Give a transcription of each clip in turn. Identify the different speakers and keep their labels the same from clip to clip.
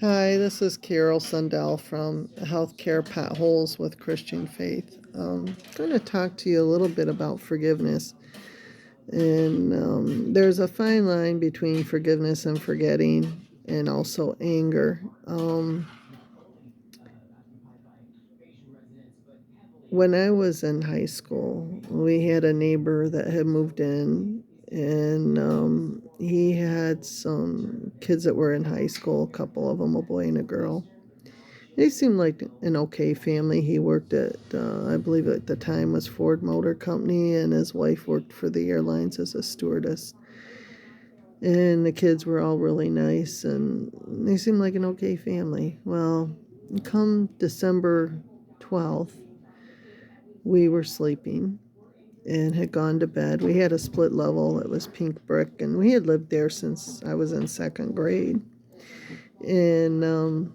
Speaker 1: Hi, this is Carol Sundell from Healthcare Potholes with Christian Faith. I'm going to talk to you a little bit about forgiveness. And there's a fine line between forgiveness and forgetting, and also anger. When I was in high school, we had a neighbor that had moved in, and he had some kids that were in high school, a couple of them, a boy and a girl. They seemed like an okay family. He worked at, I believe at the time was Ford Motor Company, and his wife worked for the airlines as a stewardess. And the kids were all really nice, and they seemed like an okay family. Well, come December 12th, we were sleeping and had gone to bed. We had a split level. It was pink brick, and we had lived there since I was in second grade. And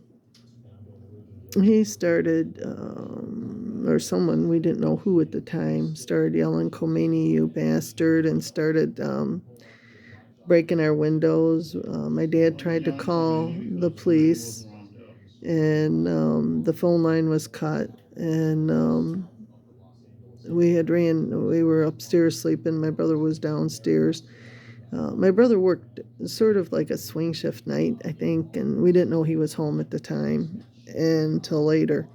Speaker 1: he started, or someone, we didn't know who at the time, started yelling, "Khomeini, you bastard," and started breaking our windows. My dad tried to call the police, and the phone line was cut. And we were upstairs sleeping. My brother was downstairs. My brother worked sort of like a swing shift night, I think, and we didn't know he was home at the time until later.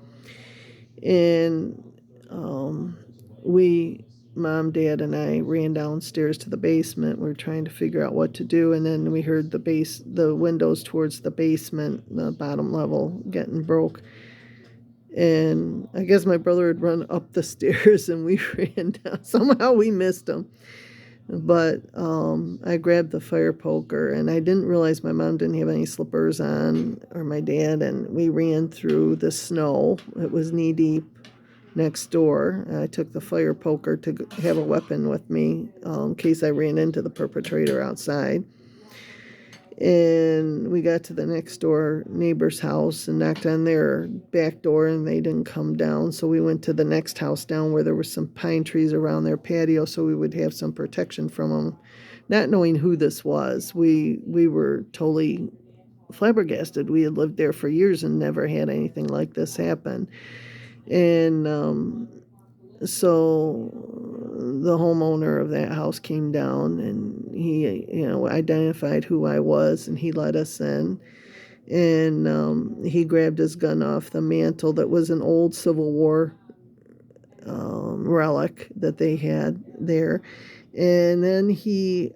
Speaker 1: And um, we, mom, dad, and I ran downstairs to the basement. We were trying to figure out what to do, and then we heard the windows towards the basement, the bottom level, getting broke. And I guess my brother had run up the stairs, and we ran down. Somehow we missed him. But I grabbed the fire poker, and I didn't realize my mom didn't have any slippers on, or my dad, and we ran through the snow. It was knee deep next door. I took the fire poker to have a weapon with me in case I ran into the perpetrator outside. And we got to the next door neighbor's house and knocked on their back door, and they didn't come down. So we went to the next house down where there were some pine trees around their patio, so we would have some protection from them. Not knowing who this was, we were totally flabbergasted. We had lived there for years and never had anything like this happen. And so the homeowner of that house came down, and he, identified who I was, and he let us in. And he grabbed his gun off the mantle that was an old Civil War relic that they had there. And then he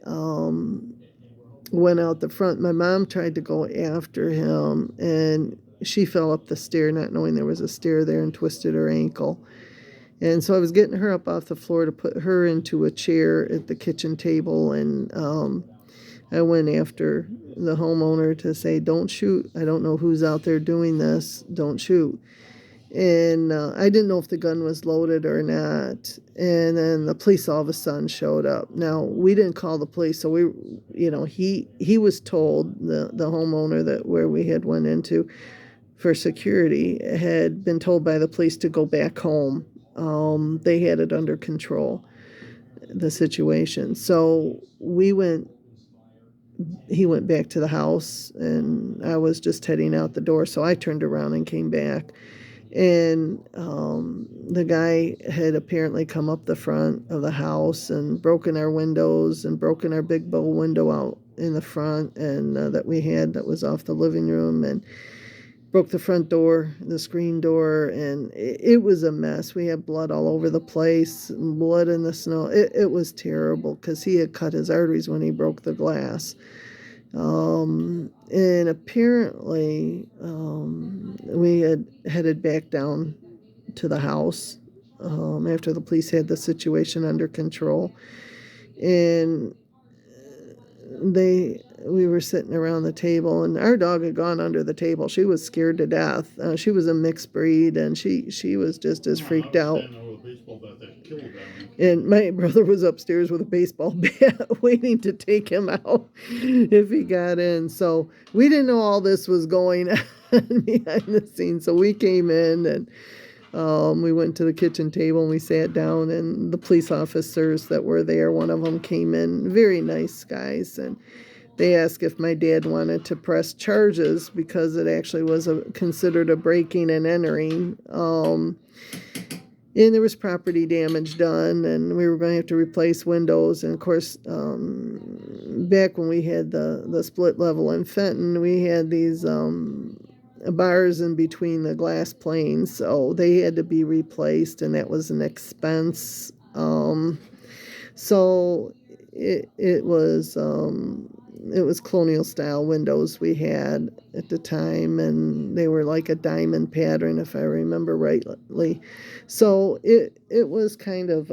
Speaker 1: went out the front. My mom tried to go after him, and she fell up the stair, not knowing there was a stair there, and twisted her ankle. And so I was getting her up off the floor to put her into a chair at the kitchen table, and I went after the homeowner to say, "Don't shoot. I don't know who's out there doing this. Don't shoot." And I didn't know if the gun was loaded or not. And then the police all of a sudden showed up. Now, we didn't call the police, so he was told, the homeowner that where we had went into for security had been told by the police to go back home. They had it under control, the situation. So he went back to the house, and I was just heading out the door. So I turned around and came back. And the guy had apparently come up the front of the house and broken our windows and broken our big bow window out in the front, and that we had, that was off the living room, and broke the front door, the screen door, and it was a mess. We had blood all over the place, blood in the snow. It was terrible because he had cut his arteries when he broke the glass. And apparently, we had headed back down to the house after the police had the situation under control. And we were sitting around the table, and our dog had gone under the table. She was scared to death. She was a mixed breed, and she was just as freaked out. And my brother was upstairs with a baseball bat waiting to take him out if he got in. So we didn't know all this was going on behind the scenes. So we came in, and we went to the kitchen table, and we sat down, and the police officers that were there, one of them came in, very nice guys, and they asked if my dad wanted to press charges because it actually was considered a breaking and entering. And there was property damage done, and we were going to have to replace windows. And of course, back when we had the split level in Fenton, we had these bars in between the glass planes, so they had to be replaced, and that was an expense. So it was colonial style windows we had at the time, and they were like a diamond pattern, if I remember rightly. So it was kind of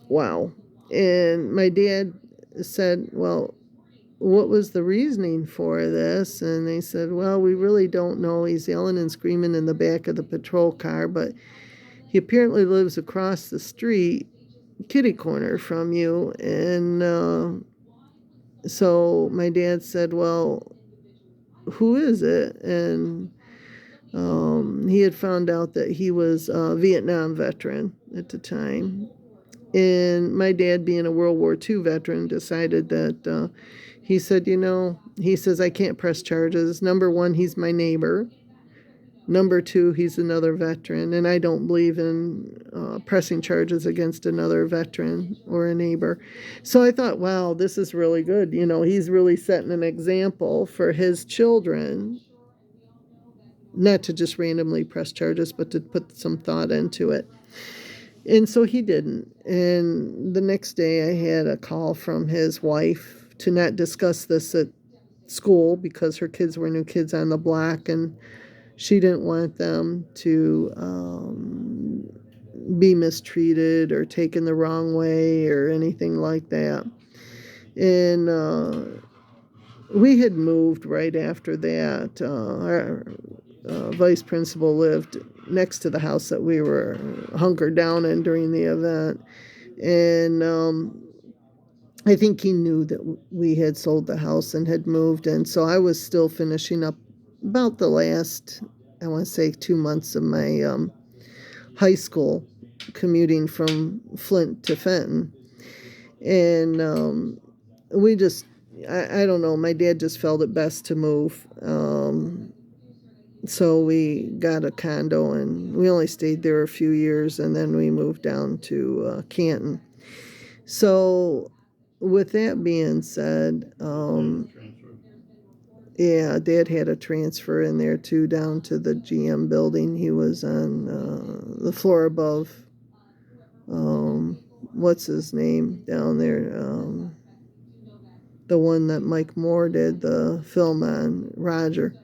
Speaker 1: wow. And my dad said, well, what was the reasoning for this? And they said, well, we really don't know. He's yelling and screaming in the back of the patrol car, but he apparently lives across the street, kitty corner from you. And so my dad said, well, who is it? And he had found out that he was a Vietnam veteran at the time. And my dad, being a World War II veteran, decided that he said, he says, I can't press charges. Number one, he's my neighbor. Number two, he's another veteran, and I don't believe in pressing charges against another veteran or a neighbor. So I thought, wow, this is really good. He's really setting an example for his children, not to just randomly press charges, but to put some thought into it. And so he didn't. And the next day I had a call from his wife to not discuss this at school because her kids were new kids on the block, and she didn't want them to be mistreated or taken the wrong way or anything like that. And we had moved right after that. Our vice principal lived next to the house that we were hunkered down in during the event. And I think he knew that we had sold the house and had moved. And so I was still finishing up about the last, I want to say, 2 months of my high school, commuting from Flint to Fenton. And we just, I don't know, my dad just felt it best to move. So we got a condo, and we only stayed there a few years, and then we moved down to Canton. So with that being said, yeah, Dad had a transfer in there too, down to the GM building. He was on the floor above. What's his name down there? The one that Mike Moore did the film on, Roger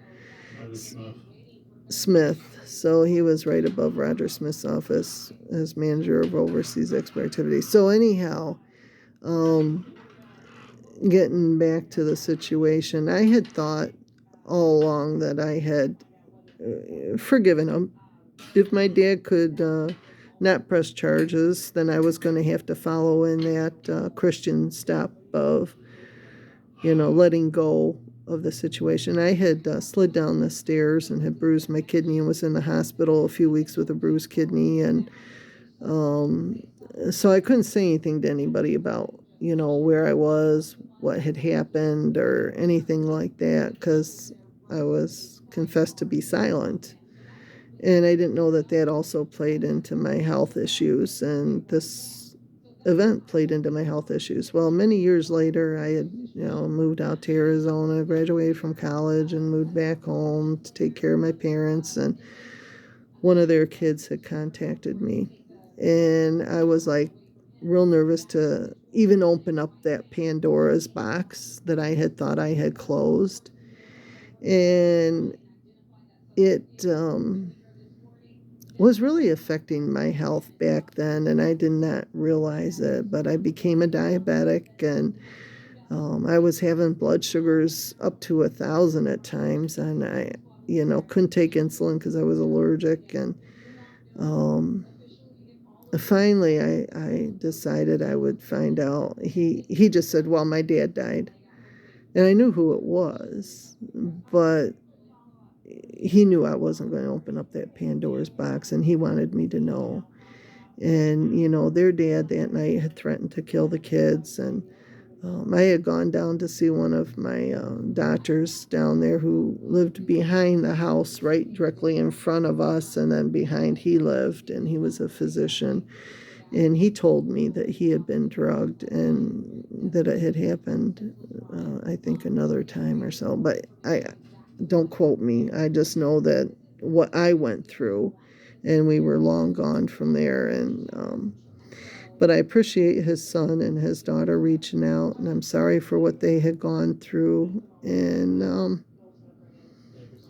Speaker 1: Smith. So he was right above Roger Smith's office as manager of overseas export activities. So anyhow, getting back to the situation, I had thought all along that I had forgiven him. If my dad could not press charges, then I was going to have to follow in that Christian step of, letting go of the situation. I had slid down the stairs and had bruised my kidney and was in the hospital a few weeks with a bruised kidney. And so I couldn't say anything to anybody about, where I was, what had happened, or anything like that, because I was confessed to be silent. And I didn't know that that also played into my health issues, and this event played into my health issues. Well, many years later, I had, moved out to Arizona, graduated from college, and moved back home to take care of my parents, and one of their kids had contacted me. And I was like real nervous to even open up that Pandora's box that I had thought I had closed. And it was really affecting my health back then, and I did not realize it, but I became a diabetic, and I was having blood sugars up to 1,000 at times, and I, couldn't take insulin because I was allergic. And finally I decided I would find out. He just said, well, my dad died. And I knew who it was, but he knew I wasn't going to open up that Pandora's box, and he wanted me to know. And, their dad that night had threatened to kill the kids, and I had gone down to see one of my doctors down there who lived behind the house, right directly in front of us, and then behind he lived, and he was a physician. And he told me that he had been drugged and that it had happened, I think, another time or so. But I don't quote me. I just know that what I went through, and we were long gone from there. And but I appreciate his son and his daughter reaching out, and I'm sorry for what they had gone through. And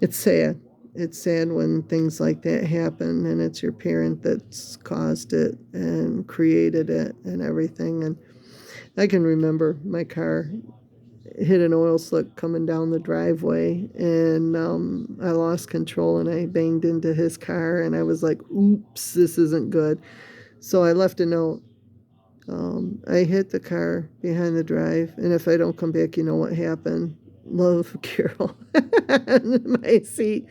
Speaker 1: it's sad. It's sad when things like that happen, and it's your parent that's caused it and created it and everything. And I can remember my car hit an oil slick coming down the driveway, and I lost control and I banged into his car, and I was like, oops, this isn't good. So I left a note. I hit the car behind the drive, and if I don't come back, you know what happened. Love, Carol. In my seat,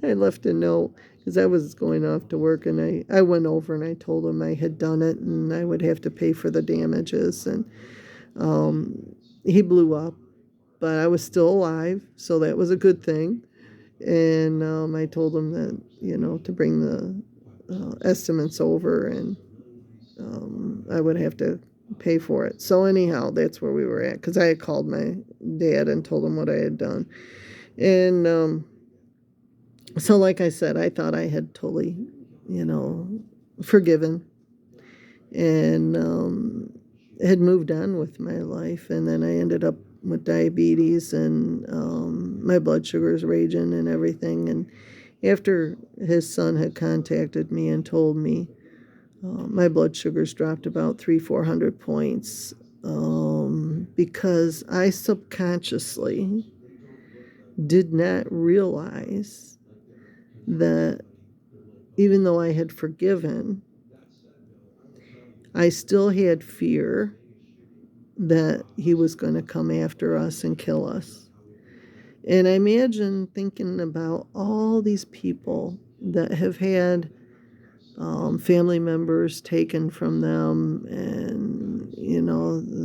Speaker 1: I left a note because I was going off to work, and I went over and I told him I had done it and I would have to pay for the damages. And he blew up, but I was still alive, so that was a good thing. And I told him that, to bring the estimates over, and I would have to pay for it. So anyhow, that's where we were at, because I had called my dad and told him what I had done. And so like I said, I thought I had totally, forgiven and had moved on with my life. And then I ended up with diabetes, and my blood sugar's raging and everything. And after his son had contacted me and told me, my blood sugars dropped about 300-400 points, because I subconsciously did not realize that even though I had forgiven, I still had fear that he was going to come after us and kill us. And I imagine thinking about all these people that have had family members taken from them, and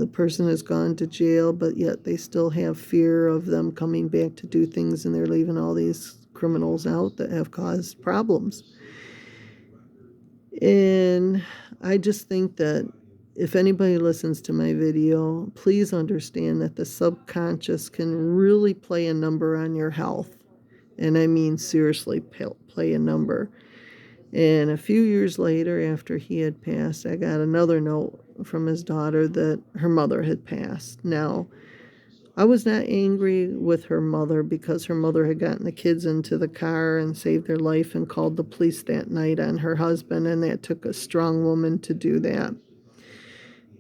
Speaker 1: the person has gone to jail, but yet they still have fear of them coming back to do things, and they're leaving all these criminals out that have caused problems. And I just think that if anybody listens to my video, please understand that the subconscious can really play a number on your health. And I mean seriously play a number. And a few years later, after he had passed, I got another note from his daughter that her mother had passed. Now, I was not angry with her mother, because her mother had gotten the kids into the car and saved their life and called the police that night on her husband, and that took a strong woman to do that.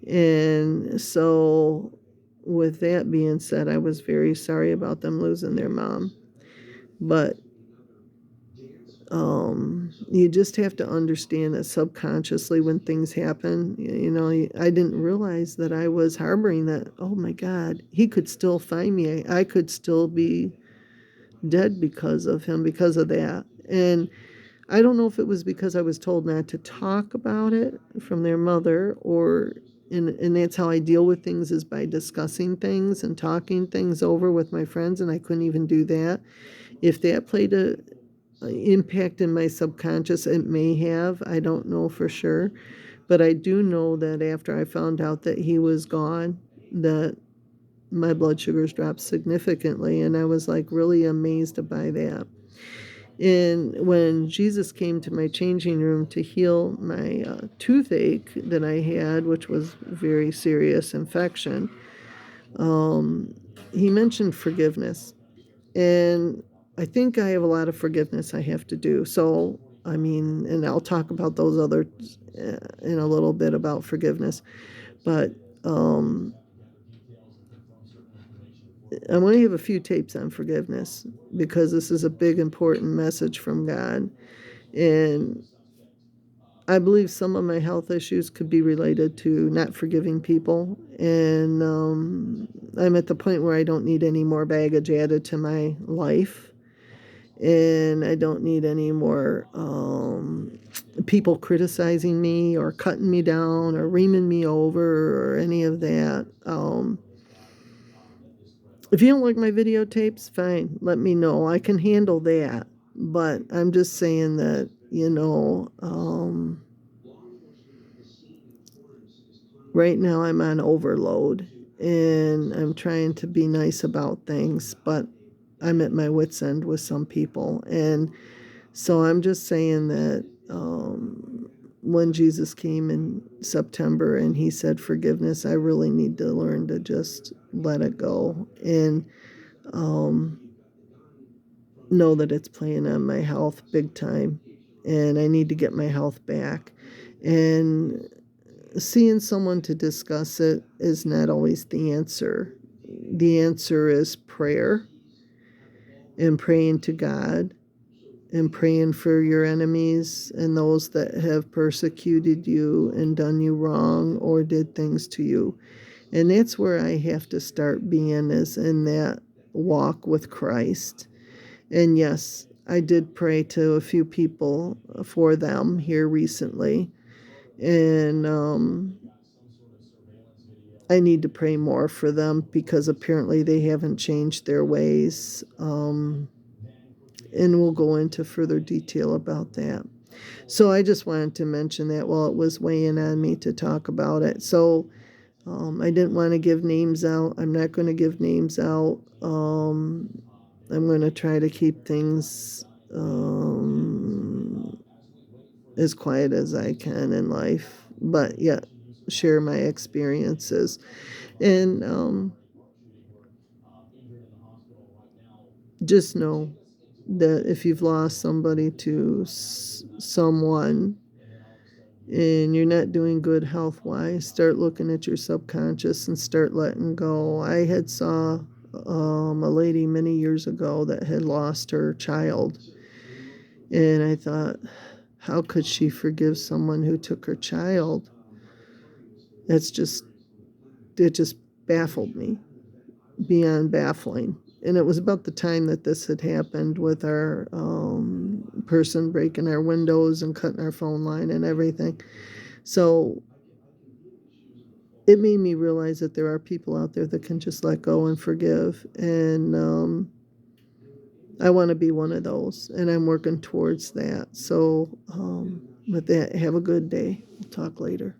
Speaker 1: And so, with that being said, I was very sorry about them losing their mom. But you just have to understand that subconsciously when things happen, I didn't realize that I was harboring that. Oh my God, he could still find me. I could still be dead because of him, because of that. And I don't know if it was because I was told not to talk about it from their mother, and that's how I deal with things, is by discussing things and talking things over with my friends, and I couldn't even do that. If that played a impact in my subconscious, it may have. I don't know for sure. But I do know that after I found out that he was gone, that my blood sugars dropped significantly, and I was like really amazed by that. And when Jesus came to my changing room to heal my toothache that I had, which was a very serious infection, he mentioned forgiveness. And I think I have a lot of forgiveness I have to do. So, and I'll talk about those others in a little bit about forgiveness. But I want to have a few tapes on forgiveness, because this is a big, important message from God. And I believe some of my health issues could be related to not forgiving people. And I'm at the point where I don't need any more baggage added to my life. And I don't need any more people criticizing me or cutting me down or reaming me over or any of that. If you don't like my videotapes, fine, let me know. I can handle that. But I'm just saying that, right now I'm on overload and I'm trying to be nice about things, but I'm at my wit's end with some people. And so I'm just saying that when Jesus came in September and he said forgiveness, I really need to learn to just let it go and um, know that it's playing on my health big time. And I need to get my health back. And seeing someone to discuss it is not always the answer. The answer is prayer and praying to God and praying for your enemies and those that have persecuted you and done you wrong or did things to you. And that's where I have to start being, is in that walk with Christ. And yes, I did pray to a few people for them here recently. And I need to pray more for them because apparently they haven't changed their ways. And we'll go into further detail about that. So I just wanted to mention that while it was weighing on me to talk about it. So I didn't want to give names out. I'm not going to give names out. I'm going to try to keep things as quiet as I can in life, but yet share my experiences. And just know that if you've lost somebody to someone and you're not doing good health wise, start looking at your subconscious and start letting go. I had saw a lady many years ago that had lost her child, and I thought, how could she forgive someone who took her child? That's just it just baffled me beyond baffling. And it was about the time that this had happened with our person breaking our windows and cutting our phone line and everything. So it made me realize that there are people out there that can just let go and forgive. And I want to be one of those, and I'm working towards that. So with that, have a good day. We'll talk later.